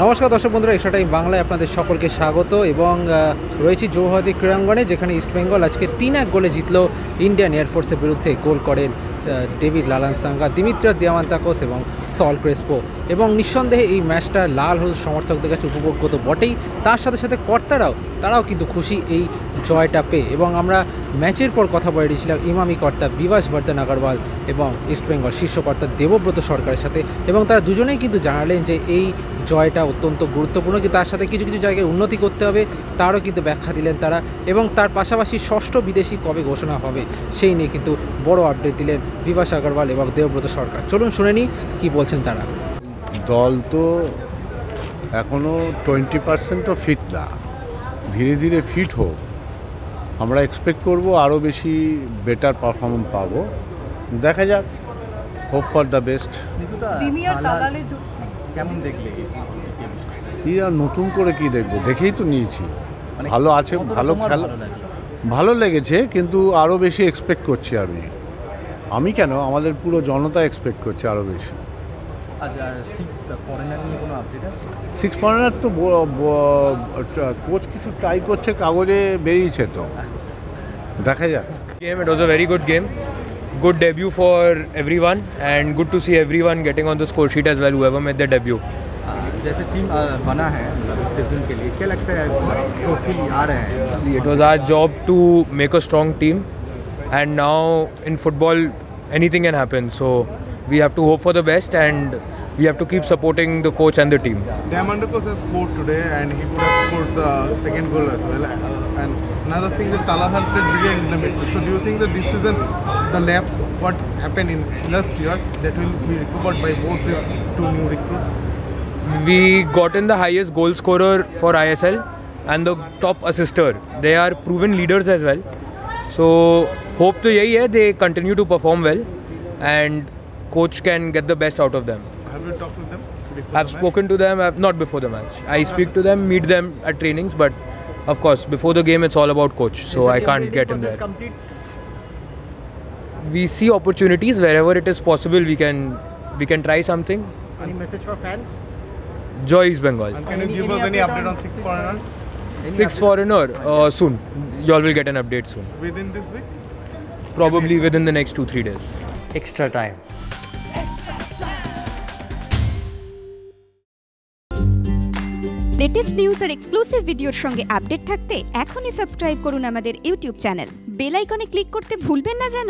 নমস্কার দর্শক বন্ধুরা, এক্সট্রা টাইম বাংলায় আপনাদের সকলকে স্বাগত এবং রয়েছি জৌহাতি ক্রীড়াঙ্গনে, যেখানে ইস্টবেঙ্গল আজকে 3-1 গোলে জিতলো ইন্ডিয়ান এয়ারফোর্সের বিরুদ্ধে। গোল করেন ডেভিড লালানসাঙ্গা, দিমিত্রিয়াস দিয়ামান্তাকোস এবং সল ক্রেসপো। এবং নিঃসন্দেহে এই ম্যাচটা লাল হলুদ সমর্থকদের কাছে উপভোগ্য তো বটেই, তার সাথে সাথে তারাও কিন্তু খুশি এই জয়টা পেয়ে। এবং আমরা ম্যাচের পর কথা বলে দিয়েছিলাম ইমামি কর্তা বিভাস বর্ধন আগরওয়াল এবং ইস্টবেঙ্গল শীর্ষকর্তা দেবব্রত সরকারের সাথে, এবং তারা দুজনেই কিন্তু জানালেন যে এই জয়টা অত্যন্ত গুরুত্বপূর্ণ, কিন্তু তার সাথে কিছু কিছু জায়গায় উন্নতি করতে হবে, তারও কিন্তু ব্যাখ্যা দিলেন তারা। এবং তার পাশাপাশি ষষ্ঠ বিদেশি কবে ঘোষণা হবে সেই নিয়ে কিন্তু বড় আপডেট দিলেন বিভাস আগরওয়াল এবং দেবব্রত সরকার। চলুন শুনে নিই কী বলছেন তারা। দল তো এখনও 20% ফিট না, ধীরে ধীরে ফিট হোক। আমরা এক্সপেক্ট করব আরও বেশি বেটার পারফরমেন্স পাবো, দেখা যাক, হোপ ফর দ্য বেস্ট। কেমন দেখলে? কি আর নতুন করে কি দেখবো, দেখেই তো নিয়েছি। ভালো আছে, ভালো খেলা, ভালো লেগেছে, কিন্তু আরও বেশি এক্সপেক্ট করছি আমি কেন, আমাদের পুরো জনতা এক্সপেক্ট করছে আরও বেশি। সিক্স ফরেনার তো কোচ কিছু ট্রাই করছে, কাগজে বেরিয়েছে, তো দেখা যাক। It was a very good game. Good debut for everyone and good to see everyone getting on the score sheet as well, whoever made their debut. जैसे टीम बना है इस सीजन के लिए, क्या लगता है ट्रॉफी आ रहे हैं? It was our job to make a strong team, and now in football anything can happen, so we have to hope for the best and we have to keep supporting the coach and the team. Diamandakos has scored today and he could have scored the second goal as well. And another thing is Tala has played brilliant in the midfield. So do you think that this season the lapse what happened in last year that will be recovered by both these two new recruits? We got in the highest goal scorer for ISL and the top assister. They are proven leaders as well. So hope to yahi hai they continue to perform well and coach can get the best out of them. Have you talked with them? I've spoken to them, not before the match. I speak to them, meet them at trainings, but of course before the game it's all about coach, so I can't get in there. We see opportunities wherever it is possible. We can try something. Any message for fans? Joy East Bengal. And can you give us any update on six foreigners Sixth foreigner soon. You all will get an update soon. within this week? Probably within the next 2-3 days. Extra time. Latest news আর exclusive ভিডিওর সঙ্গে update থাকতে এখনই subscribe করুন আমাদের YouTube channel. Bell আইকনে click করতে ভুলবেন না যেন।